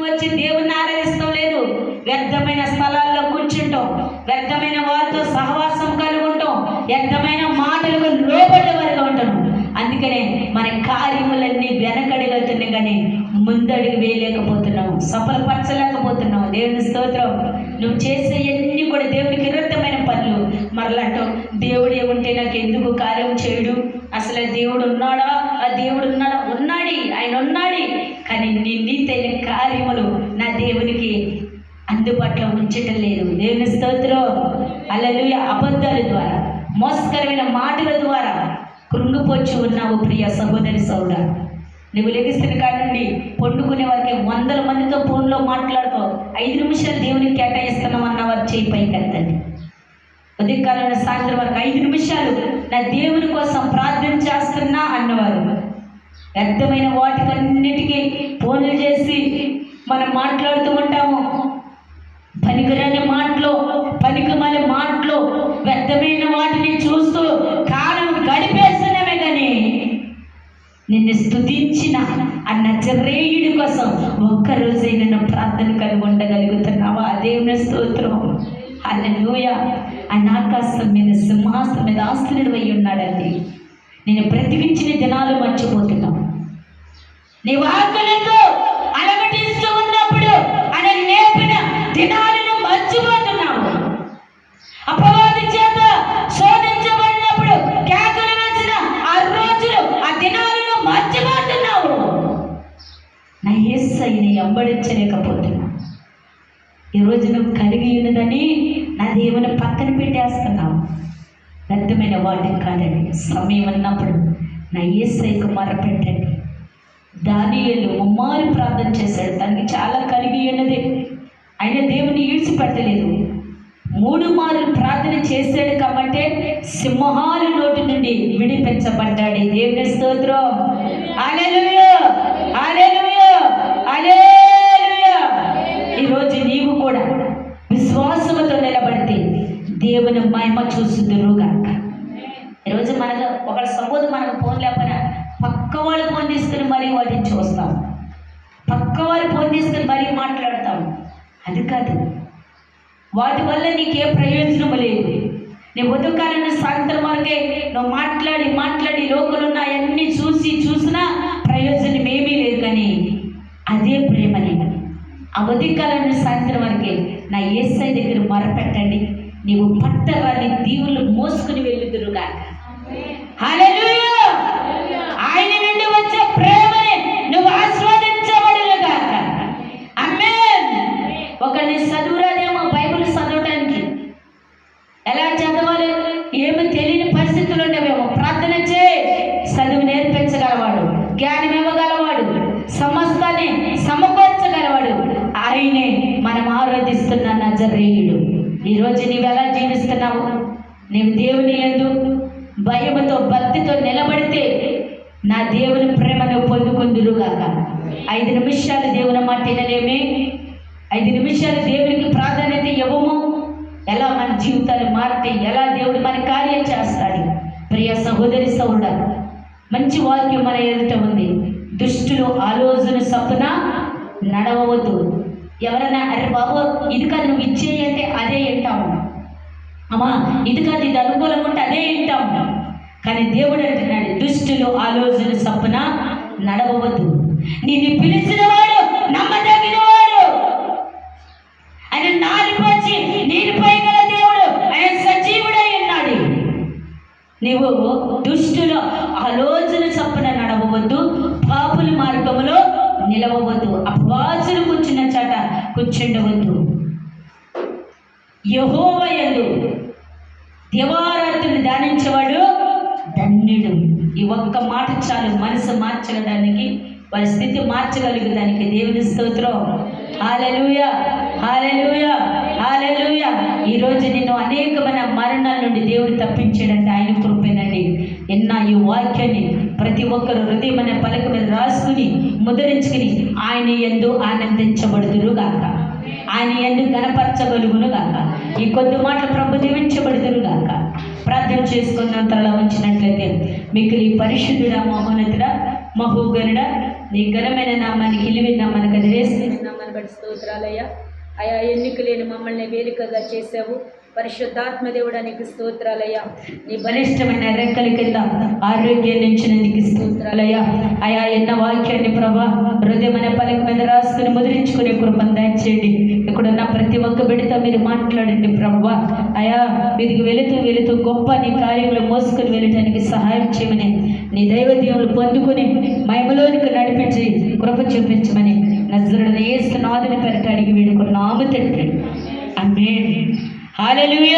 వచ్చి దేవుణ్ణి ఆరాధిస్తాం లేదు, వ్యర్థమైన స్థలాల్లో కూర్చుంటాం, వ్యర్థమైన వారితో సహవాసం కలుగుంటాం, వ్యర్థమైన మాటలకు లోబడేవారుగా ఉంటాం. అందుకనే మన కార్యములన్నీ వెనకడుగుతున్నాయి కానీ ముందడుగు వేయలేకపోతున్నాం, సఫలపరచలేకపోతున్నాం. దేవుని స్తోత్రం. నువ్వు చేసేవన్నీ కూడా దేవునికి విరుద్ధమైన పనులు. మరలాంటో దేవుడే ఉంటే నాకు ఎందుకు కార్యం చేయడు, అసలు దేవుడు ఉన్నాడా, ఆ దేవుడు ఉన్నాడా? ఉన్నాడు, ఆయన ఉన్నాడు. కానీ నీ నీతైన కార్యములు నా దేవునికి అందుబాటులో ఉంచటం లేదు. దేవుని స్తోత్రం. హల్లెలూయా. అబద్ధాల ద్వారా, మోసకరమైన మాటల ద్వారా కృంగిపోచి ఉన్నావు ప్రియ సహోదరి సోదరా. నువ్వు లెగిస్తున్న కాడి నుండి పండుకునే వారికి 100 మందితో ఫోన్లో మాట్లాడుతావు. 5 నిమిషాలు దేవునికి కేటాయిస్తున్నాం అన్నవారు చేయి పైకి ఎత్తండి. ఉదయకాలంలో సాయంత్రం వరకు 5 నిమిషాలు నా దేవుని కోసం ప్రార్థన చేస్తున్నా అన్నవారు. వ్యర్థమైన వాటికన్నిటికీ ఫోన్లు చేసి మనం మాట్లాడుతూ ఉంటాము. పనికిరాని మాటలు, పనికిమాలి మాటలు, వ్యర్థమైన వాటిని చూస్తూ కాలం గడిపేస్తున్నామే కానీ నిన్ను స్తుతించిన ఆ నజరేయుడి కోసం ఒక్కరోజైనా నా ప్రార్థన కలిగి ఉండగలుగుతున్నావా? దేవుని స్తోత్రం. హల్లెలూయా. ఆయన ఆకాశం మీద సింహాసనం మీద ఆశ్రయుడై ఉన్నాడండి. నేను బ్రతికించిన దినాలు మర్చిపోతున్నావు. నీ వాక్కులతో అలమటిస్తూ ఉన్నప్పుడు ఆయన నేర్పిన దినాలను మర్చిపోతున్నావు. అపవాది చేత శోధించబడినప్పుడు కేకలు వేసిన ఆ రోజులు, ఆ దినాలను మర్చిపోతున్నావు. నా యేసయ్యని వెంబడించలేకపోతున్నా. ఈరోజు నువ్వు కలిగి ఉన్నదని నా దేవుని పక్కన పెట్టేస్తున్నావు. వ్యర్థమైన వాటికి కాదండి. సమయం అన్నప్పుడు నా యేసయ్యకు మొరపెట్టండి. దానియేలు ముమ్మారు ప్రార్థన చేశాడు. తనకి చాలా కలిగి ఉన్నది. ఆయన దేవుని ఈడ్చిపెట్టలేదు. 3 మార్లు ప్రార్థన చేశాడు కాబట్టి సింహాల నోటి నుండి విడిపించబడ్డాడు. దేవుని స్తోత్రం. హల్లెలూయా, హల్లెలూయా, హల్లెలూయా. ఈరోజు నీవు కూడా విశ్వాసంతో నిలబడితే దేవుని మహిమ చూసుదురుగాక. ఈరోజు మనకు ఒకళ్ళ సపోజ్ మనకు ఫోన్ లేకపోయినా పక్క వాళ్ళు ఫోన్ తీసుకుని మరీ వాటిని చూస్తాం, పక్క వాళ్ళు ఫోన్ తీసుకుని మరీ మాట్లాడతాం. అది కాదు, వాటి వల్ల నీకే ప్రయోజనం లేదు. నీ ఉదయకాలన్న సాయంత్రం వరకే నువ్వు మాట్లాడి మాట్లాడి లోకలున్న అన్నీ చూసినా ప్రయోజనం ఏమీ లేదు. కానీ అదే ప్రేమని ఆ ఉదయకాలన్న సాయంత్రం వరకే నా యేసయ్య దగ్గర మొరపెట్టండి. నీవు పట్టరాని దీవులు మోసుకుని వెళ్ళుదురుగాక. హల్లెలూయా. ఆయన నుండి వచ్చే ప్రేమని నువ్వు ఆస్వాదించబడుగాక. ఆమేన్. ఒకరిని చదువురాదేమో బైబిల్ చదవడానికి, ఎలా చదవాలి ఏమి తెలియని పరిస్థితులు ఉండేవేమో. ప్రార్థన చేయి, చదువు నేర్పించగలవాడు, జ్ఞానం ఇవ్వగలవాడు, సమస్తాన్ని సమకూర్చగలవాడు. ఆయనే మనం ఆరాధిస్తున్న నజరేయుడు. ఈరోజు నీవు ఎలా జీవిస్తున్నావు? నీవు దేవుని యందు భయముతో భక్తితో నిలబడితే నా దేవుని ప్రేమ నువ్వు పొందుకుందురుగాక. 5 నిమిషాలు దేవుని మాట వినలేమే, 5 నిమిషాలు దేవునికి ప్రాధాన్యత ఇవ్వము. ఎలా మన జీవితాలు మారుతాయి, ఎలా దేవుడు మన కార్యం చేస్తాడు. ప్రియ సహోదరి సోదరుడా, మంచి వాక్యం మన ఎదుట ఉంది. దుష్టులు ఆలోచన చొప్పున నడవవద్దు. ఎవరైనా అరే బాబు ఇది కాదు నువ్వు ఇచ్చేయి అంటే అదే వింటాము, అమ్మా ఇది కాదు ఇది అనుకూలంగా ఉంటే అదే వింటాము. కానీ దేవుడు అంటున్నాడు దుష్టులు ఆలోచన చొప్పున నడవవద్దు. నిన్ను పిలిచిన వాడు నమ్మదగిన వాడు, ఆయన నారిపోచి నీరుపై గల దేవుడు, ఆయన సజీవుడై ఉన్నాడు. నీవు దుష్టుల ఆలోచన చొప్పున నడవవద్దు, పాపుల మార్గములో నిలవవద్దు, అపవాదులు కూర్చున్న చాట కూర్చుండవద్దు. యెహోవా యందు దివారాత్రులు ధ్యానించేవాడు ధన్యుడు. ఈ ఒక్క మాట చాలు మనసు మార్చడానికి, వారి స్థితి మార్చగలిగేదానికి. దేవుని స్తోత్రం. హల్లెలూయా, హల్లెలూయా, హల్లెలూయా. ఈరోజు నిన్ను అనేకమైన మరణాల నుండి దేవుడు తప్పించాడంటే ఆయన కృపేనండి. ఈ వాక్యాన్ని ప్రతి ఒక్కరు హృదయం అనే పలక మీద రాసుకుని ముద్రించుకుని ఆయన యందు ఆనందించబడుదురుగాక, ఆయన యందు గణపరచగలుగునుగాక. ఈ కొద్ది మాటలు ప్రభు దీవించబడుదురుగాక. ప్రార్థన చేసుకున్నంతలా ఉంచినట్లయితే మీకు ఈ పరిశుద్ధుడా, మహోన్నతుడా, మహోగరుడా, నీ ఘనమైన నామానికి ఇలివిన మనకు అది వేసుకుంటున్నాం. నామాన్ని బట్టి స్తోత్రాలయ్యా. అయా ఎన్నిక లేని మమ్మల్ని వేలికగా చేసావు. పరిశుద్ధాత్మ దేవుడా నీకు స్తోత్రాలయ్యా. నీ బలిష్టమైన రెక్కల కింద ఆరోగ్యాన్ని ఇచ్చినందుకు స్తోత్రాలయ్యా. అయా ఎన్న వాక్యాన్ని ప్రభా హృదయమైన పలక మీద రాసుకుని ముద్రించుకునే కృపను దయచేయండి. ఇక్కడున్న ప్రతి ఒక్క బిడ్డతో మీరు మాట్లాడండి ప్రభా. అయా వీరికి వెళుతూ గొప్ప నీ కార్యములు మోసుకొని వెళ్ళటానికి సహాయం చేయమని, నీ దైవ దీవులు పొందుకొని మహిమలోనికి నడిపించి కృప చూపించమని నజరుడైన యేసు నామమున పేరట అడిగి వేడుకున్నాము తండ్రి. ఆమేన్. హల్లెలూయా.